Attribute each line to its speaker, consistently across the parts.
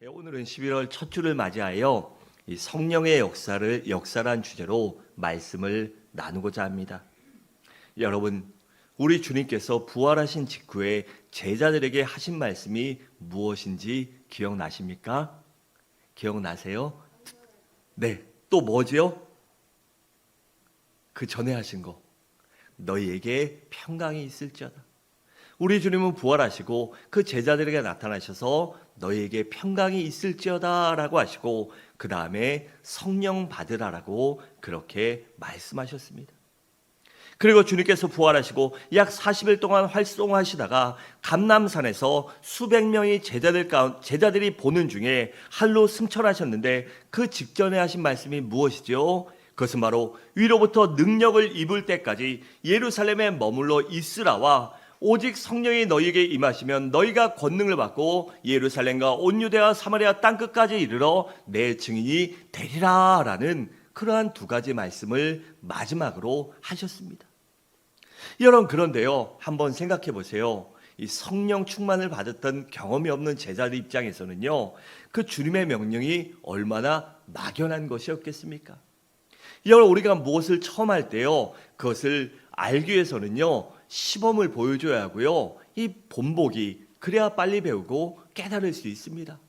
Speaker 1: 오늘은 11월 첫 주를 맞이하여 이 성령의 역사란 주제로 말씀을 나누고자 합니다. 여러분, 우리 주님께서 부활하신 직후에 제자들에게 하신 말씀이 무엇인지 기억나십니까? 기억나세요? 네, 또 뭐지요? 그 전에 하신 거. 너희에게 평강이 있을지어다. 우리 주님은 부활하시고 그 제자들에게 나타나셔서 너희에게 평강이 있을지어다 라고 하시고 그 다음에 성령 받으라라고 그렇게 말씀하셨습니다. 그리고 주님께서 부활하시고 약 40일 동안 활동하시다가 감람산에서 수백 명의 제자들이 보는 중에 한로 승천하셨는데 그 직전에 하신 말씀이 무엇이죠? 그것은 바로 위로부터 능력을 입을 때까지 예루살렘에 머물러 있으라와 오직 성령이 너희에게 임하시면 너희가 권능을 받고 예루살렘과 온 유대와 사마리아 땅끝까지 이르러 내 증인이 되리라 라는 그러한 두 가지 말씀을 마지막으로 하셨습니다. 여러분, 그런데요, 한번 생각해 보세요. 이 성령 충만을 받았던 경험이 없는 제자들 입장에서는요, 그 주님의 명령이 얼마나 막연한 것이었겠습니까? 여러분, 우리가 무엇을 처음 할 때요, 그것을 알기 위해서는요, 시범을 보여줘야 하고요, 이 본보기, 그래야 빨리 배우고 깨달을 수 있습니다.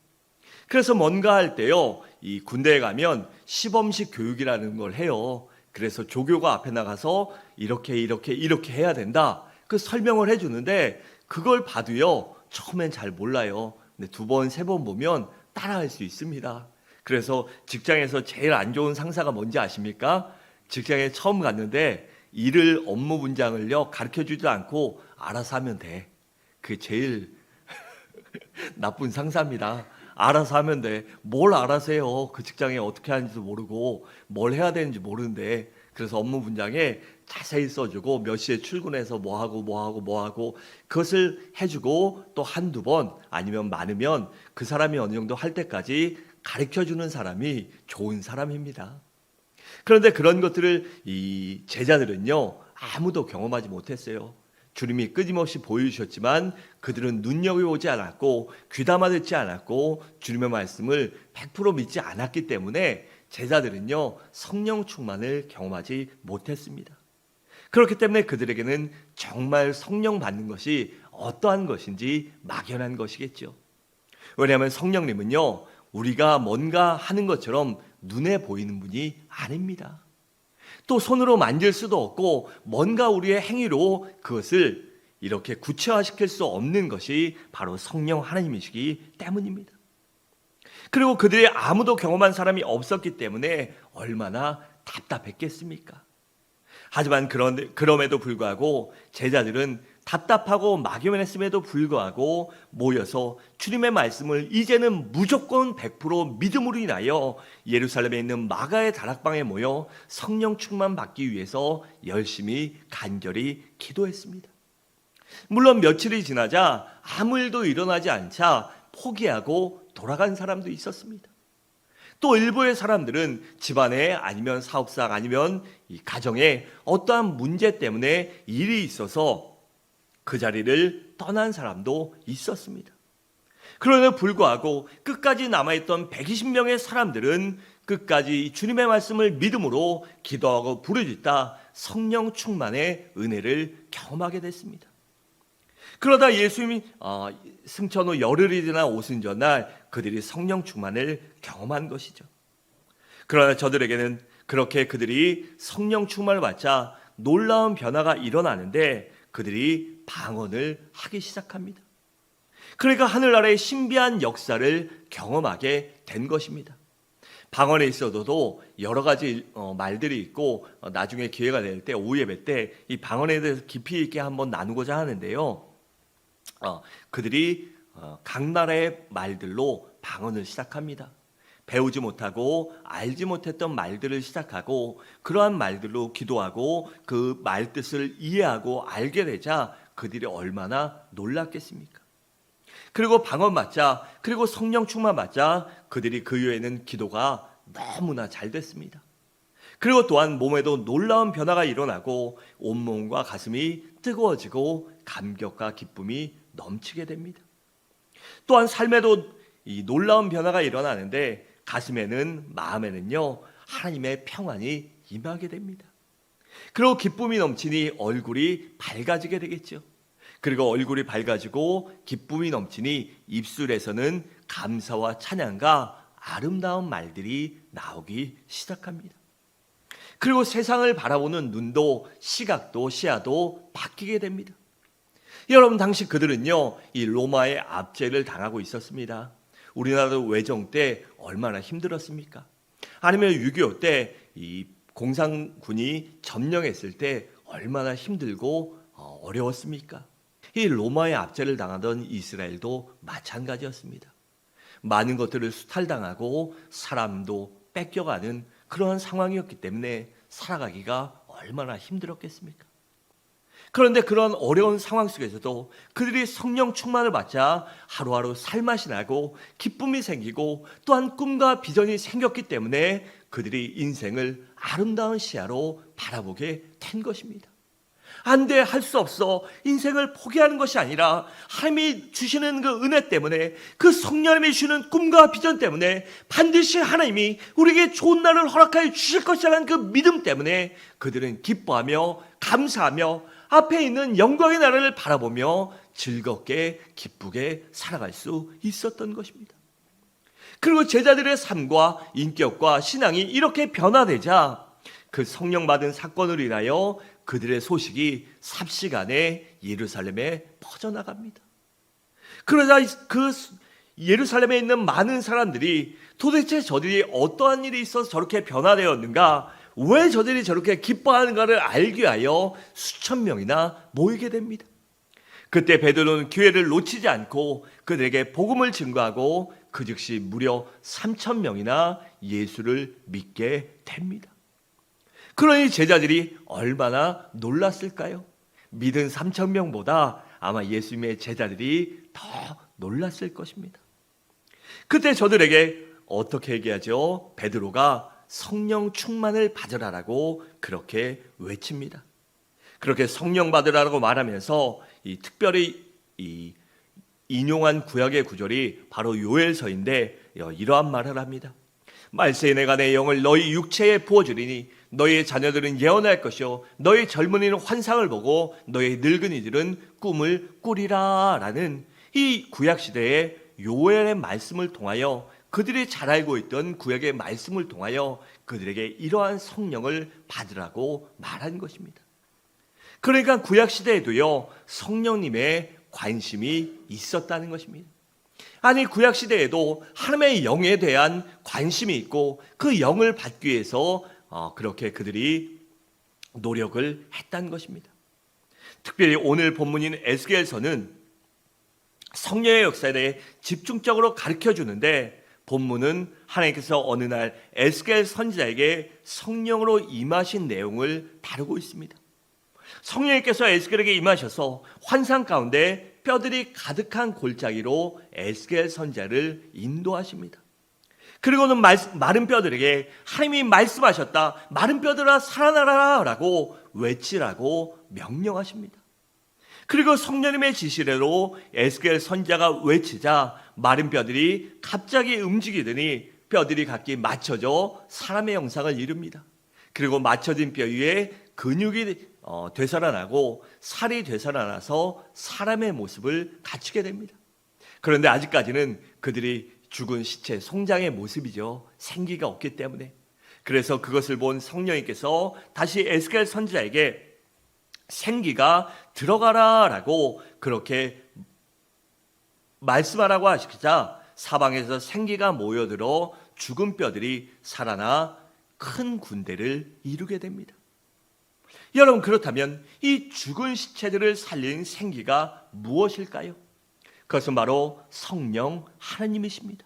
Speaker 1: 그래서 뭔가 할 때요, 이 군대에 가면 시범식 교육이라는 걸 해요. 그래서 조교가 앞에 나가서 이렇게 해야 된다, 그 설명을 해주는데 그걸 봐도요, 처음엔 잘 몰라요. 근데 두 번, 세 번 보면 따라할 수 있습니다. 그래서 직장에서 제일 안 좋은 상사가 뭔지 아십니까? 직장에 처음 갔는데 일을, 업무 분장을요, 가르쳐주지도 않고 알아서 하면 돼. 그게 제일 나쁜 상사입니다. 알아서 하면 돼. 뭘 알아서 해요. 그 직장에 어떻게 하는지도 모르고 뭘 해야 되는지 모르는데. 그래서 업무 분장에 자세히 써주고 몇 시에 출근해서 뭐하고 그것을 해주고 또 한두 번 아니면 많으면 그 사람이 어느 정도 할 때까지 가르쳐주는 사람이 좋은 사람입니다. 그런데 그런 것들을 이 제자들은요, 아무도 경험하지 못했어요. 주님이 끊임없이 보여주셨지만 그들은 눈여겨보지 않았고 귀담아 듣지 않았고 주님의 말씀을 100% 믿지 않았기 때문에 제자들은요, 성령 충만을 경험하지 못했습니다. 그렇기 때문에 그들에게는 정말 성령 받는 것이 어떠한 것인지 막연한 것이겠죠. 왜냐하면 성령님은요, 우리가 뭔가 하는 것처럼 눈에 보이는 분이 아닙니다. 또 손으로 만질 수도 없고 뭔가 우리의 행위로 그것을 이렇게 구체화시킬 수 없는 것이 바로 성령 하나님이시기 때문입니다. 그리고 그들이 아무도 경험한 사람이 없었기 때문에 얼마나 답답했겠습니까? 하지만 그럼에도 불구하고 제자들은 답답하고 막연했음에도 불구하고 모여서 주님의 말씀을 이제는 무조건 100% 믿음으로 인하여 예루살렘에 있는 마가의 다락방에 모여 성령 충만 받기 위해서 열심히 간절히 기도했습니다. 물론 며칠이 지나자 아무 일도 일어나지 않자 포기하고 돌아간 사람도 있었습니다. 또 일부의 사람들은 집안에 아니면 사업상 아니면 이 가정에 어떠한 문제 때문에 일이 있어서 그 자리를 떠난 사람도 있었습니다. 그럼에도 불구하고 끝까지 남아있던 120명의 사람들은 끝까지 주님의 말씀을 믿음으로 기도하고 부르짖다 성령 충만의 은혜를 경험하게 됐습니다. 그러다 예수님이 승천 후 열흘이 지나 오순절날 그들이 성령 충만을 경험한 것이죠. 그러나 저들에게는 그렇게 그들이 성령 충만을 받자 놀라운 변화가 일어나는데 그들이 방언을 하기 시작합니다. 그러니까 하늘나라의 신비한 역사를 경험하게 된 것입니다. 방언에 있어도 여러 가지 말들이 있고 나중에 기회가 될 때 오후 예배 때 이 방언에 대해서 깊이 있게 한번 나누고자 하는데요. 그들이 각 나라의 말들로 방언을 시작합니다. 배우지 못하고 알지 못했던 말들을 시작하고 그러한 말들로 기도하고 그 말 뜻을 이해하고 알게 되자 그들이 얼마나 놀랐겠습니까? 그리고 방언 맞자 그리고 성령 충만 맞자 그들이 그 이후에는 기도가 너무나 잘 됐습니다. 그리고 또한 몸에도 놀라운 변화가 일어나고 온몸과 가슴이 뜨거워지고 감격과 기쁨이 넘치게 됩니다. 또한 삶에도 이 놀라운 변화가 일어나는데 가슴에는 마음에는요 하나님의 평안이 임하게 됩니다. 그리고 기쁨이 넘치니 얼굴이 밝아지게 되겠죠. 그리고 얼굴이 밝아지고 기쁨이 넘치니 입술에서는 감사와 찬양과 아름다운 말들이 나오기 시작합니다. 그리고 세상을 바라보는 눈도 시각도 시야도 바뀌게 됩니다. 여러분, 당시 그들은요 이 로마의 압제를 당하고 있었습니다. 우리나라도 외정 때 얼마나 힘들었습니까? 아니면 6.25 때 이 공산군이 점령했을 때 얼마나 힘들고 어려웠습니까? 이 로마의 압제를 당하던 이스라엘도 마찬가지였습니다. 많은 것들을 수탈당하고 사람도 뺏겨가는 그러한 상황이었기 때문에 살아가기가 얼마나 힘들었겠습니까? 그런데 그런 어려운 상황 속에서도 그들이 성령 충만을 받자 하루하루 살맛이 나고 기쁨이 생기고 또한 꿈과 비전이 생겼기 때문에 그들이 인생을 아름다운 시야로 바라보게 된 것입니다. 안 돼, 할 수 없어, 인생을 포기하는 것이 아니라 하나님이 주시는 그 은혜 때문에, 그 성령님이 주시는 꿈과 비전 때문에 반드시 하나님이 우리에게 좋은 날을 허락하여 주실 것이라는 그 믿음 때문에 그들은 기뻐하며 감사하며 앞에 있는 영광의 나라를 바라보며 즐겁게 기쁘게 살아갈 수 있었던 것입니다. 그리고 제자들의 삶과 인격과 신앙이 이렇게 변화되자 그 성령 받은 사건으로 인하여 그들의 소식이 삽시간에 예루살렘에 퍼져나갑니다. 그러자 그 예루살렘에 있는 많은 사람들이 도대체 저들이 어떠한 일이 있어서 저렇게 변화되었는가, 왜 저들이 저렇게 기뻐하는가를 알기 위하여 수천 명이나 모이게 됩니다. 그때 베드로는 기회를 놓치지 않고 그들에게 복음을 증거하고 그 즉시 무려 3천 명이나 예수를 믿게 됩니다. 그러니 제자들이 얼마나 놀랐을까요? 믿은 3천 명보다 아마 예수님의 제자들이 더 놀랐을 것입니다. 그때 저들에게 어떻게 얘기하죠? 베드로가 성령 충만을 받으라라고 그렇게 외칩니다. 그렇게 성령 받으라라고 말하면서 특별히 인용한 구약의 구절이 바로 요엘서인데 이러한 말을 합니다. 말세에 내가 내 영을 너희 육체에 부어주리니 너희의 자녀들은 예언할 것이요 너희 젊은이는 환상을 보고 너희 늙은이들은 꿈을 꾸리라 라는 이 구약시대의 요엘의 말씀을 통하여, 그들이 잘 알고 있던 구약의 말씀을 통하여 그들에게 이러한 성령을 받으라고 말한 것입니다. 그러니까 구약시대에도요 성령님의 관심이 있었다는 것입니다. 아니, 구약시대에도 하나님의 영에 대한 관심이 있고 그 영을 받기 위해서 그렇게 그들이 노력을 했다는 것입니다. 특별히 오늘 본문인 에스겔서는 성령의 역사에 대해 집중적으로 가르쳐 주는데, 본문은 하나님께서 어느 날 에스겔 선지자에게 성령으로 임하신 내용을 다루고 있습니다. 성령님께서 에스겔에게 임하셔서 환상 가운데 뼈들이 가득한 골짜기로 에스겔 선지자를 인도하십니다. 그리고는 마른 뼈들에게 하나님이 말씀하셨다, 마른 뼈들아 살아나라 라고 외치라고 명령하십니다. 그리고 성령님의 지시대로 에스겔 선지자가 외치자 마른 뼈들이 갑자기 움직이더니 뼈들이 각기 맞춰져 사람의 형상을 이룹니다. 그리고 맞춰진 뼈 위에 근육이 되살아나고 살이 되살아나서 사람의 모습을 갖추게 됩니다. 그런데 아직까지는 그들이 죽은 시체, 송장의 모습이죠. 생기가 없기 때문에. 그래서 그것을 본 성령님께서 다시 에스겔 선지자에게 생기가 들어가라 라고 그렇게 말씀하라고 하시자 사방에서 생기가 모여들어 죽은 뼈들이 살아나 큰 군대를 이루게 됩니다. 여러분, 그렇다면 이 죽은 시체들을 살린 생기가 무엇일까요? 그것은 바로 성령 하나님이십니다.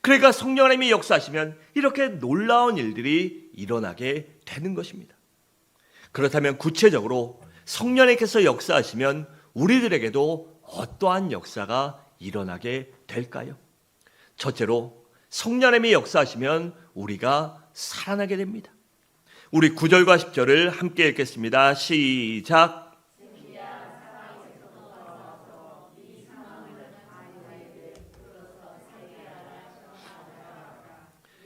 Speaker 1: 그러니까 성령 하나님이 역사하시면 이렇게 놀라운 일들이 일어나게 되는 것입니다. 그렇다면 구체적으로 성령님께서 역사하시면 우리들에게도 어떠한 역사가 일어나게 될까요? 첫째로, 성령 하나님이 역사하시면 우리가 살아나게 됩니다. 우리 9절과 10절을 함께 읽겠습니다. 시작.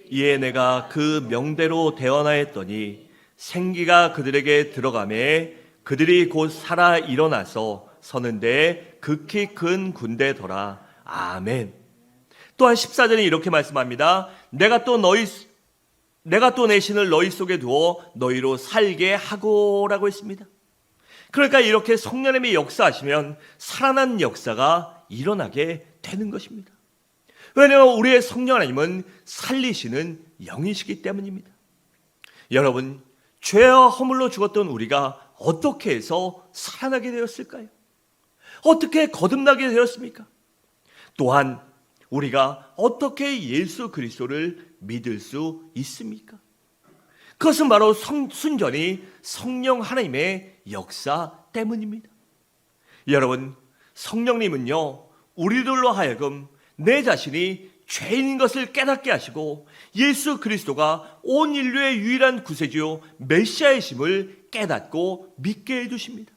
Speaker 1: 이에 내가 그 명대로 대언하였더니 생기가 그들에게 들어가매 그들이 곧 살아 일어나서 서는데 극히 큰 군대더라. 아멘. 또한 14절에 이렇게 말씀합니다. 내가 또 내 신을 너희 속에 두어 너희로 살게 하고라고 했습니다. 그러니까 이렇게 성령님이 역사하시면 살아난 역사가 일어나게 되는 것입니다. 왜냐하면 우리의 성령 하나님은 살리시는 영이시기 때문입니다. 여러분, 죄와 허물로 죽었던 우리가 어떻게 해서 살아나게 되었을까요? 어떻게 거듭나게 되었습니까? 또한 우리가 어떻게 예수 그리스도를 믿을 수 있습니까? 그것은 바로 순전히 성령 하나님의 역사 때문입니다. 여러분, 성령님은요, 우리들로 하여금 내 자신이 죄인인 것을 깨닫게 하시고 예수 그리스도가 온 인류의 유일한 구세주요 메시아이심을 깨닫고 믿게 해주십니다.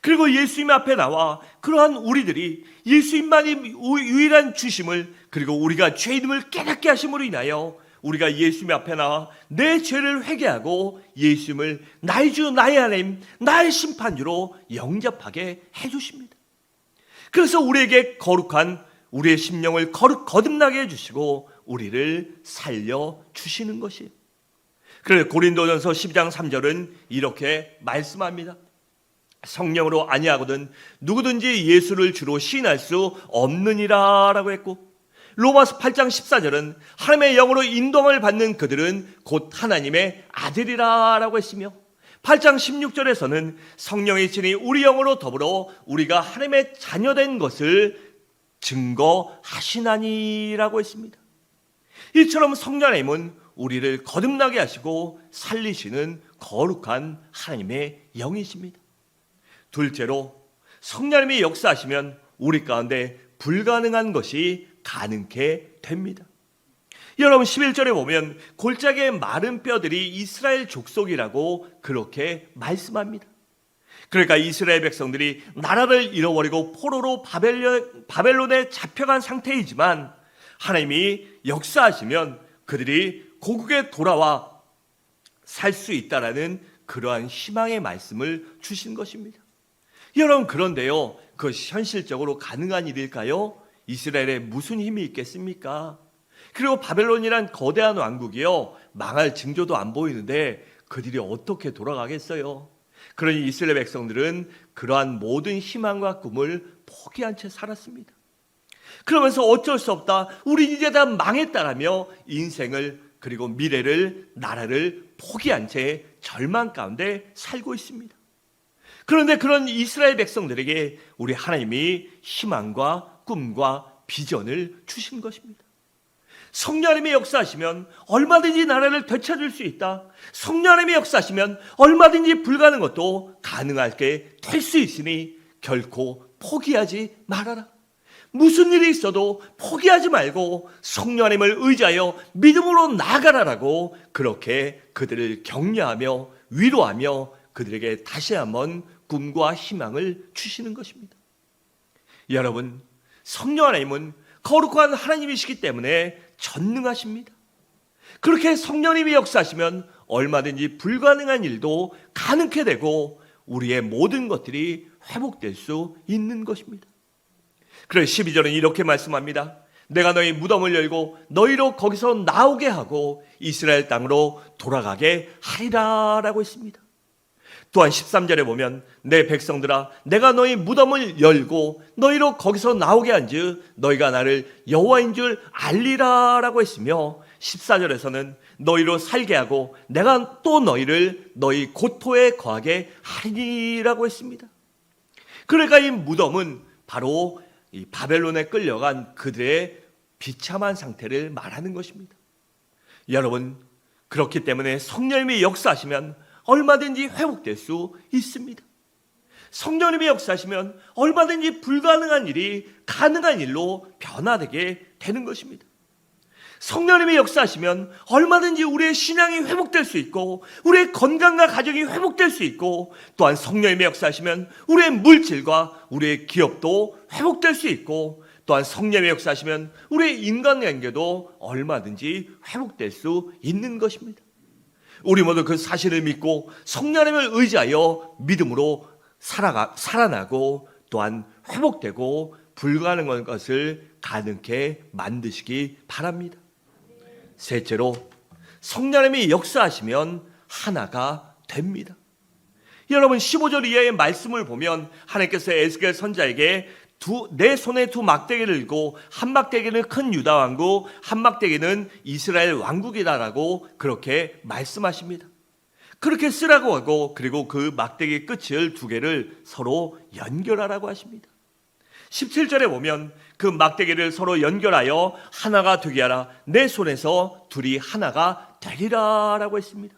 Speaker 1: 그리고 예수님 앞에 나와 그러한 우리들이 예수님만이 유일한 주심을, 그리고 우리가 죄인임을 깨닫게 하심으로 인하여 우리가 예수님 앞에 나와 내 죄를 회개하고 예수님을 나의 주, 나의 하나님, 나의 심판주로 영접하게 해주십니다. 그래서 우리에게 거룩한 우리의 심령을 거듭나게 해주시고 우리를 살려주시는 것이에요. 그래서 고린도전서 12장 3절은 이렇게 말씀합니다. 성령으로 아니하거든 누구든지 예수를 주로 시인할 수 없느니라 라고 했고, 로마서 8장 14절은 하나님의 영으로 인도함을 받는 그들은 곧 하나님의 아들이라 라고 했으며, 8장 16절에서는 성령의 친히 우리 영으로 더불어 우리가 하나님의 자녀된 것을 증거하시나니라고 했습니다. 이처럼 성령 하나님은 우리를 거듭나게 하시고 살리시는 거룩한 하나님의 영이십니다. 둘째로, 성령님이 역사하시면 우리 가운데 불가능한 것이 가능케 됩니다. 여러분, 11절에 보면 골짜기의 마른 뼈들이 이스라엘 족속이라고 그렇게 말씀합니다. 그러니까 이스라엘 백성들이 나라를 잃어버리고 포로로 바벨론에 잡혀간 상태이지만 하나님이 역사하시면 그들이 고국에 돌아와 살 수 있다라는 그러한 희망의 말씀을 주신 것입니다. 여러분, 그런데요, 그것이 현실적으로 가능한 일일까요? 이스라엘에 무슨 힘이 있겠습니까? 그리고 바벨론이란 거대한 왕국이요, 망할 징조도 안 보이는데 그들이 어떻게 돌아가겠어요? 그러니 이스라엘 백성들은 그러한 모든 희망과 꿈을 포기한 채 살았습니다. 그러면서 어쩔 수 없다, 우린 이제 다 망했다라며 인생을, 그리고 미래를, 나라를 포기한 채 절망 가운데 살고 있습니다. 그런데 그런 이스라엘 백성들에게 우리 하나님이 희망과 꿈과 비전을 주신 것입니다. 성령 하나님의 역사하시면 얼마든지 나라를 되찾을 수 있다. 성령 하나님의 역사하시면 얼마든지 불가능한 것도 가능하게 될 수 있으니 결코 포기하지 말아라. 무슨 일이 있어도 포기하지 말고 성령 하나님을 의지하여 믿음으로 나아가라라고 그렇게 그들을 격려하며 위로하며 그들에게 다시 한번 꿈과 희망을 주시는 것입니다. 여러분, 성령 하나님은 거룩한 하나님이시기 때문에 전능하십니다. 그렇게 성령님이 역사하시면 얼마든지 불가능한 일도 가능케 되고 우리의 모든 것들이 회복될 수 있는 것입니다. 그래서 12절은 이렇게 말씀합니다. 내가 너희 무덤을 열고 너희로 거기서 나오게 하고 이스라엘 땅으로 돌아가게 하리라 라고 했습니다. 또한 13절에 보면 내 백성들아 내가 너희 무덤을 열고 너희로 거기서 나오게 한즉 너희가 나를 여호와인 줄 알리라 라고 했으며, 14절에서는 너희로 살게 하고 내가 또 너희를 너희 고토에 거하게 하리라고 했습니다. 그러니까 이 무덤은 바로 이 바벨론에 끌려간 그들의 비참한 상태를 말하는 것입니다. 여러분, 그렇기 때문에 성령님이 역사하시면 얼마든지 회복될 수 있습니다. 성령님이 역사하시면 얼마든지 불가능한 일이 가능한 일로 변화되게 되는 것입니다. 성령님이 역사하시면 얼마든지 우리의 신앙이 회복될 수 있고 우리의 건강과 가정이 회복될 수 있고, 또한 성령님이 역사하시면 우리의 물질과 우리의 기업도 회복될 수 있고 또한 성령의 역사하시면 우리의 인간관계도 얼마든지 회복될 수 있는 것입니다. 우리 모두 그 사실을 믿고 성령님을 의지하여 믿음으로 살아나고 또한 회복되고 불가능한 것을 가능케 만드시기 바랍니다. 셋째로, 성령님이 역사하시면 하나가 됩니다. 여러분, 15절 이하의 말씀을 보면 하나님께서 에스겔 선지자에게 내 손에 두 막대기를 들고 한 막대기는 큰 유다 왕국, 한 막대기는 이스라엘 왕국이다라고 그렇게 말씀하십니다. 그렇게 쓰라고 하고, 그리고 그 막대기 끝을 두 개를 서로 연결하라고 하십니다. 17절에 보면 그 막대기를 서로 연결하여 하나가 되게 하라. 내 손에서 둘이 하나가 되리라 라고 했습니다.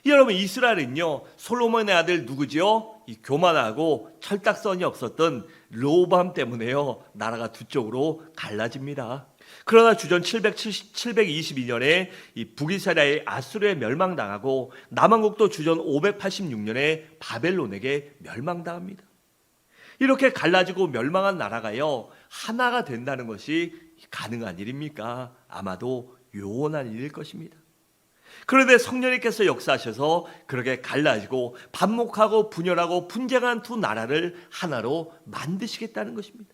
Speaker 1: 여러분, 이스라엘은요, 솔로몬의 아들 누구지요? 이 교만하고 철딱선이 없었던 르호보암 때문에요, 나라가 두 쪽으로 갈라집니다. 그러나 주전 722년에 이 북이스라엘 아수르에 멸망당하고 남한국도 주전 586년에 바벨론에게 멸망당합니다. 이렇게 갈라지고 멸망한 나라가요, 하나가 된다는 것이 가능한 일입니까? 아마도 요원한 일일 것입니다. 그런데 성령님께서 역사하셔서 그렇게 갈라지고 반목하고 분열하고 분쟁한 두 나라를 하나로 만드시겠다는 것입니다.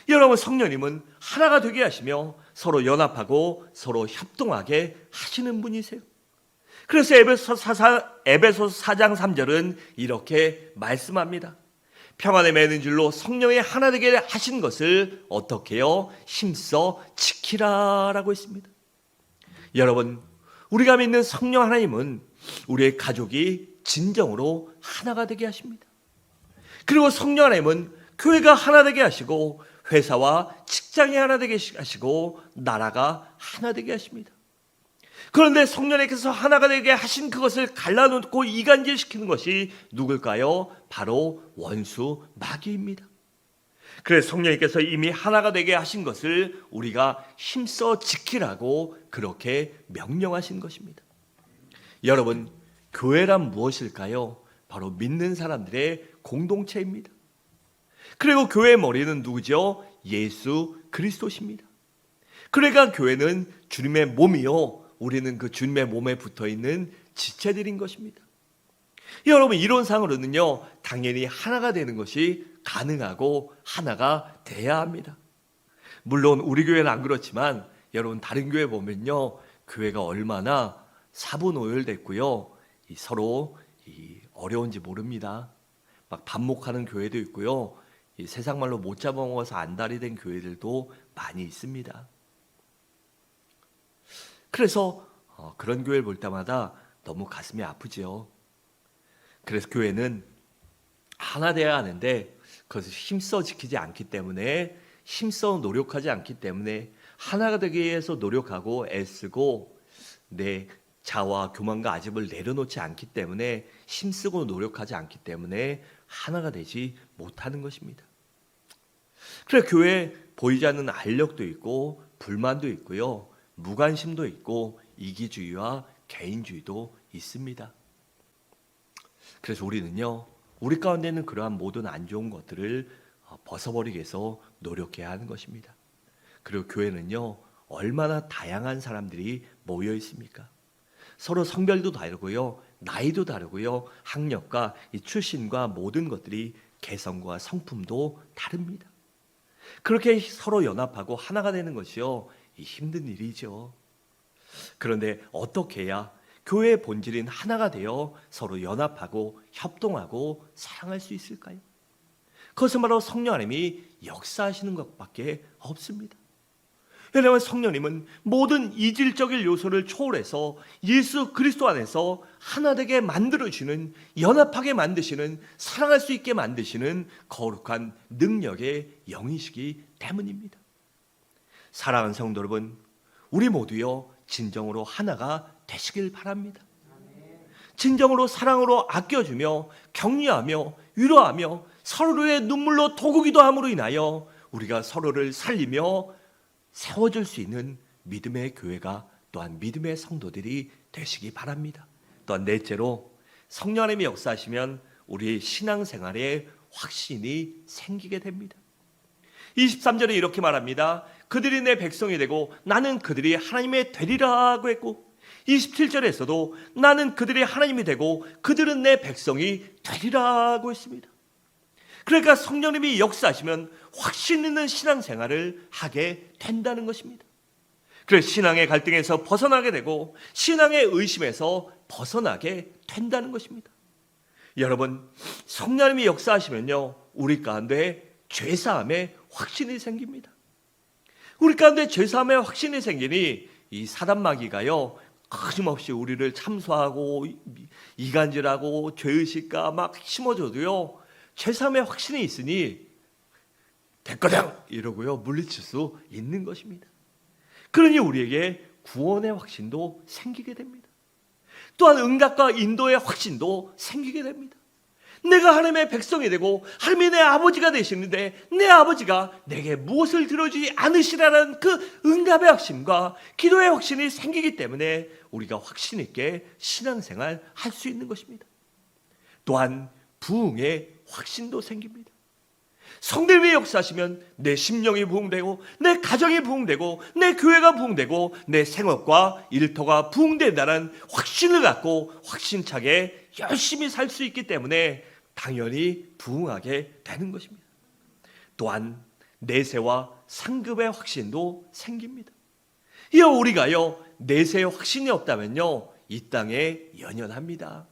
Speaker 1: 여러분, 성령님은 하나가 되게 하시며 서로 연합하고 서로 협동하게 하시는 분이세요. 그래서 에베소서 4장 3절은 이렇게 말씀합니다. 평안에 매는 줄로 성령의 하나 되게 하신 것을 어떻게 해요? 힘써 지키라 라고 했습니다. 여러분, 우리가 믿는 성령 하나님은 우리의 가족이 진정으로 하나가 되게 하십니다. 그리고 성령 하나님은 교회가 하나 되게 하시고 회사와 직장이 하나 되게 하시고 나라가 하나 되게 하십니다. 그런데 성령님께서 하나가 되게 하신 그것을 갈라놓고 이간질시키는 것이 누굴까요? 바로 원수 마귀입니다. 그래서 성령님께서 이미 하나가 되게 하신 것을 우리가 힘써 지키라고 그렇게 명령하신 것입니다. 여러분, 교회란 무엇일까요? 바로 믿는 사람들의 공동체입니다. 그리고 교회의 머리는 누구죠? 예수 그리스도십니다. 그러니까 교회는 주님의 몸이요, 우리는 그 주님의 몸에 붙어있는 지체들인 것입니다. 여러분, 이론상으로는요, 당연히 하나가 되는 것이 가능하고 하나가 돼야 합니다. 물론 우리 교회는 안 그렇지만 여러분, 다른 교회 보면요, 교회가 얼마나 사분오열됐고요, 서로 어려운지 모릅니다. 막 반목하는 교회도 있고요, 세상 말로 못 잡아먹어서 안달이 된 교회들도 많이 있습니다. 그래서 그런 교회를 볼 때마다 너무 가슴이 아프죠. 그래서 교회는 하나 돼야 하는데 그것을 힘써 지키지 않기 때문에, 힘써 노력하지 않기 때문에, 하나가 되기 위해서 노력하고 애쓰고 내 자와 교만과 아집을 내려놓지 않기 때문에, 힘쓰고 노력하지 않기 때문에 하나가 되지 못하는 것입니다. 그래서 교회에 보이지 않는 알력도 있고 불만도 있고요, 무관심도 있고 이기주의와 개인주의도 있습니다. 그래서 우리는요, 우리 가운데 있는 그러한 모든 안 좋은 것들을 벗어버리기 위해서 노력해야 하는 것입니다. 그리고 교회는요, 얼마나 다양한 사람들이 모여 있습니까? 서로 성별도 다르고요, 나이도 다르고요, 학력과 이 출신과 모든 것들이 개성과 성품도 다릅니다. 그렇게 서로 연합하고 하나가 되는 것이요, 힘든 일이죠. 그런데 어떻게 해야 교회의 본질인 하나가 되어 서로 연합하고 협동하고 사랑할 수 있을까요? 그것은 바로 성령 하나님이 역사하시는 것밖에 없습니다. 왜냐하면 성령님은 모든 이질적인 요소를 초월해서 예수 그리스도 안에서 하나 되게 만들어주는, 연합하게 만드시는, 사랑할 수 있게 만드시는 거룩한 능력의 영이시기 때문입니다. 사랑하는 성도 여러분, 우리 모두요, 진정으로 하나가 되시길 바랍니다. 진정으로 사랑으로 아껴주며 격려하며 위로하며 서로의 눈물로 도구기도 함으로 인하여 우리가 서로를 살리며 세워줄 수 있는 믿음의 교회가, 또한 믿음의 성도들이 되시기 바랍니다. 또한 넷째로, 성령 하나님이 역사하시면 우리 신앙생활에 확신이 생기게 됩니다. 23절에 이렇게 말합니다. 그들이 내 백성이 되고 나는 그들이 하나님의 되리라고 했고, 27절에서도 나는 그들이 하나님이 되고 그들은 내 백성이 되리라고 했습니다. 그러니까 성령님이 역사하시면 확신 있는 신앙생활을 하게 된다는 것입니다. 그래서 신앙의 갈등에서 벗어나게 되고 신앙의 의심에서 벗어나게 된다는 것입니다. 여러분, 성령님이 역사하시면요, 우리 가운데 죄사함의 확신이 생깁니다. 우리 가운데 죄사함의 확신이 생기니 이 사단마귀가요, 끊임없이 우리를 참소하고 이간질하고 죄의식과 막 심어줘도요, 죄사함의 확신이 있으니 됐거든 이러고요, 물리칠 수 있는 것입니다. 그러니 우리에게 구원의 확신도 생기게 됩니다. 또한 응답과 인도의 확신도 생기게 됩니다. 내가 하나님의 백성이 되고 하나님이 내 아버지가 되시는데 내 아버지가 내게 무엇을 들어주지 않으시라는 그 응답의 확신과 기도의 확신이 생기기 때문에 우리가 확신 있게 신앙생활 할 수 있는 것입니다. 또한 부흥의 확신도 생깁니다. 성령님이 역사하시면 내 심령이 부흥되고 내 가정이 부흥되고 내 교회가 부흥되고 내 생업과 일터가 부흥된다는 확신을 갖고 확신차게 열심히 살 수 있기 때문에 당연히 부흥하게 되는 것입니다. 또한 내세와 상급의 확신도 생깁니다. 이어 우리가요, 내세의 확신이 없다면요, 이 땅에 연연합니다.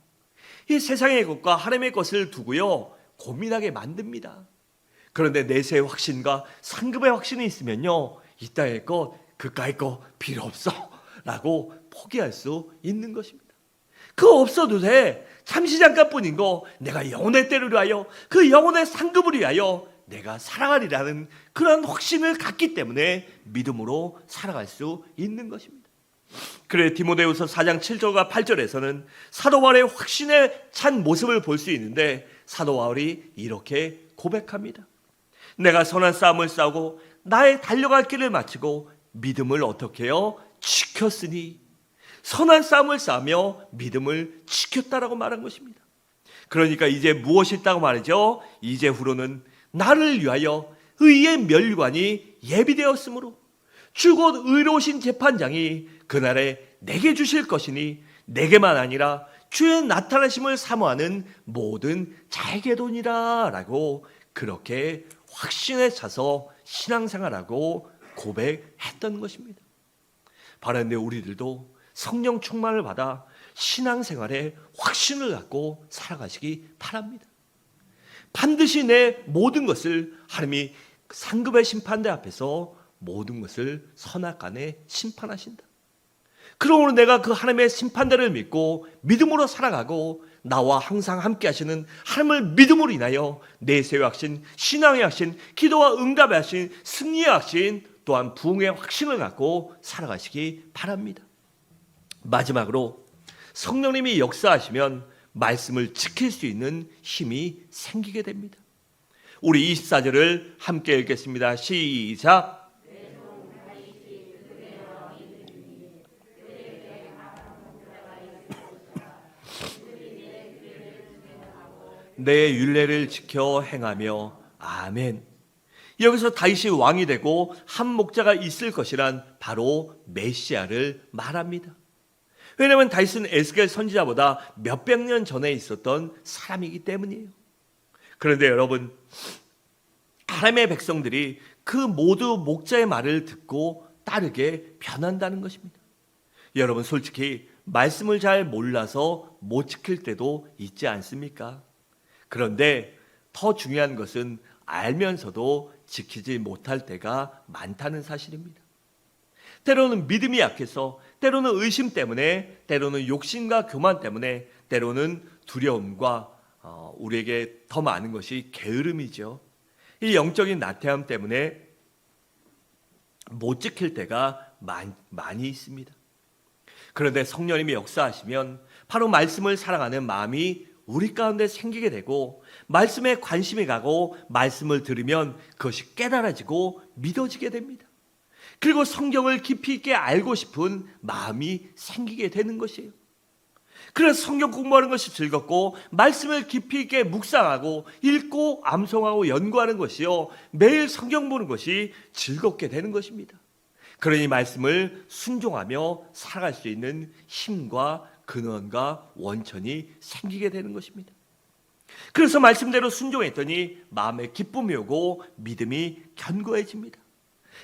Speaker 1: 이 세상의 것과 하나님의 것을 두고요, 고민하게 만듭니다. 그런데 내세의 확신과 상급의 확신이 있으면요, 이 땅의 것, 그까이 것 필요 없어 라고 포기할 수 있는 것입니다. 그거 없어도 돼. 잠시 잠깐뿐인 거 내가 영혼의 때를 위하여 그 영혼의 상급을 위하여 내가 살아가리라는 그런 확신을 갖기 때문에 믿음으로 살아갈 수 있는 것입니다. 그래 디모데후서 4장 7절과 8절에서는 사도 바울의 확신에 찬 모습을 볼 수 있는데 사도 바울이 이렇게 고백합니다. 내가 선한 싸움을 싸우고 나의 달려갈 길을 마치고 믿음을 어떻게 해요? 지켰으니. 선한 싸움을 싸우며 믿음을 지켰다라고 말한 것입니다. 그러니까 이제 무엇이 있다고 말이죠? 이제 후로는 나를 위하여 의의 멸관이 예비되었으므로 주 곧 의로우신 재판장이 그날에 내게 주실 것이니 내게만 아니라 주의 나타나심을 사모하는 모든 자에게도니라 라고 그렇게 확신에 차서 신앙생활하고 고백했던 것입니다. 바란데 우리들도 성령 충만을 받아 신앙생활에 확신을 갖고 살아가시기 바랍니다. 반드시 내 모든 것을 하나님이 상급의 심판대 앞에서 모든 것을 선악간에 심판하신다. 그러므로 내가 그 하나님의 심판대를 믿고 믿음으로 살아가고 나와 항상 함께 하시는 하나님을 믿음으로 인하여 내세의 확신, 신앙의 확신, 기도와 응답의 확신, 승리의 확신, 또한 부흥의 확신을 갖고 살아가시기 바랍니다. 마지막으로 성령님이 역사하시면 말씀을 지킬 수 있는 힘이 생기게 됩니다. 우리 24절을 함께 읽겠습니다. 시작. 내 율례를 지켜 행하며 아멘. 여기서 다윗이 왕이 되고 한 목자가 있을 것이란 바로 메시아를 말합니다. 왜냐하면 다윗은 에스겔 선지자보다 몇백 년 전에 있었던 사람이기 때문이에요. 그런데 여러분, 하나님의 백성들이 그 모두 목자의 말을 듣고 따르게 변한다는 것입니다. 여러분, 솔직히 말씀을 잘 몰라서 못 지킬 때도 있지 않습니까? 그런데 더 중요한 것은 알면서도 지키지 못할 때가 많다는 사실입니다. 때로는 믿음이 약해서, 때로는 의심 때문에, 때로는 욕심과 교만 때문에, 때로는 두려움과 우리에게 더 많은 것이 게으름이죠. 이 영적인 나태함 때문에 못 지킬 때가 많이 있습니다. 그런데 성령님이 역사하시면 바로 말씀을 사랑하는 마음이 우리 가운데 생기게 되고 말씀에 관심이 가고 말씀을 들으면 그것이 깨달아지고 믿어지게 됩니다. 그리고 성경을 깊이 있게 알고 싶은 마음이 생기게 되는 것이에요. 그래서 성경 공부하는 것이 즐겁고 말씀을 깊이 있게 묵상하고 읽고 암송하고 연구하는 것이요, 매일 성경 보는 것이 즐겁게 되는 것입니다. 그러니 말씀을 순종하며 살아갈 수 있는 힘과 근원과 원천이 생기게 되는 것입니다. 그래서 말씀대로 순종했더니 마음에 기쁨이 오고 믿음이 견고해집니다.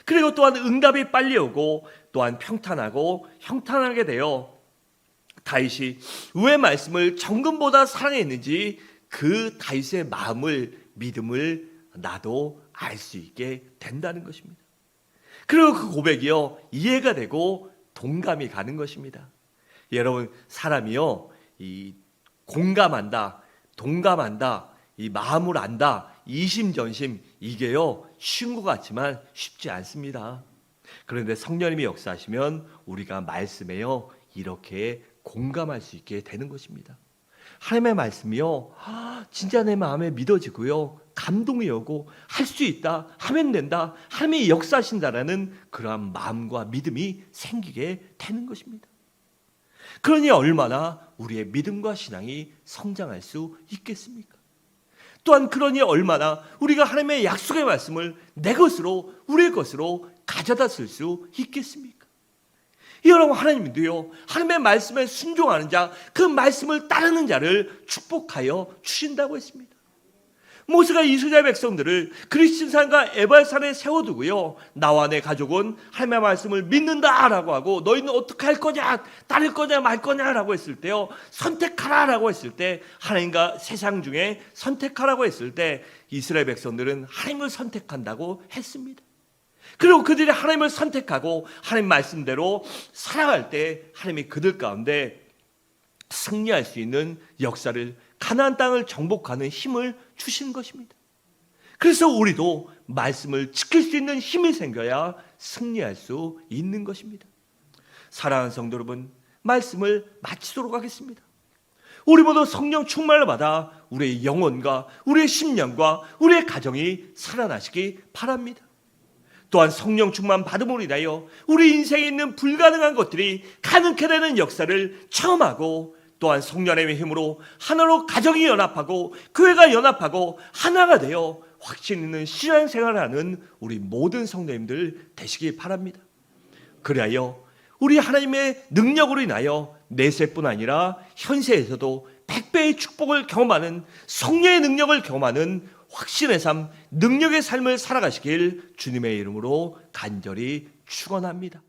Speaker 1: 그리고 또한 응답이 빨리 오고 또한 평탄하고 형탄하게 되어 다윗이 왜 말씀을 정금보다 사랑했는지 그 다윗의 마음을, 믿음을 나도 알 수 있게 된다는 것입니다. 그리고 그 고백이요, 이해가 되고 동감이 가는 것입니다. 여러분, 사람이요, 이 공감한다, 동감한다, 이 마음을 안다, 이심전심, 이게요 쉬운 것 같지만 쉽지 않습니다. 그런데 성령님이 역사하시면 우리가 말씀에요 이렇게 공감할 수 있게 되는 것입니다. 하나님의 말씀이요, 진짜 내 마음에 믿어지고요, 감동이 오고 할 수 있다, 하면 된다, 하나님이 역사하신다라는 그러한 마음과 믿음이 생기게 되는 것입니다. 그러니 얼마나 우리의 믿음과 신앙이 성장할 수 있겠습니까? 또한 그러니 얼마나 우리가 하나님의 약속의 말씀을 내 것으로, 우리의 것으로 가져다 쓸 수 있겠습니까? 여러분, 하나님도요, 하나님의 말씀에 순종하는 자, 그 말씀을 따르는 자를 축복하여 주신다고 했습니다. 모세가 이스라엘 백성들을 그리심산과 에발산에 세워두고요, 나와 내 가족은 하나님의 말씀을 믿는다라고 하고 너희는 어떻게 할 거냐, 따를 거냐 말 거냐라고 했을 때요, 선택하라라고 했을 때, 하나님과 세상 중에 선택하라고 했을 때 이스라엘 백성들은 하나님을 선택한다고 했습니다. 그리고 그들이 하나님을 선택하고 하나님 말씀대로 살아갈 때 하나님이 그들 가운데 승리할 수 있는 역사를, 가나안 땅을 정복하는 힘을 주신 것입니다. 그래서 우리도 말씀을 지킬 수 있는 힘이 생겨야 승리할 수 있는 것입니다. 사랑하는 성도 여러분, 말씀을 마치도록 하겠습니다. 우리 모두 성령 충만을 받아 우리의 영혼과 우리의 심령과 우리의 가정이 살아나시기 바랍니다. 또한 성령 충만 받음으로 인하여 우리 인생에 있는 불가능한 것들이 가능케 되는 역사를 체험하고, 또한 성령의 힘으로 하나로 가정이 연합하고 교회가 연합하고 하나가 되어 확신 있는 신앙생활을 하는 우리 모든 성도님들 되시기 바랍니다. 그리하여 우리 하나님의 능력으로 인하여 내세뿐 아니라 현세에서도 100배의 축복을 경험하는, 성령의 능력을 경험하는 확신의 삶, 능력의 삶을 살아가시길 주님의 이름으로 간절히 축원합니다.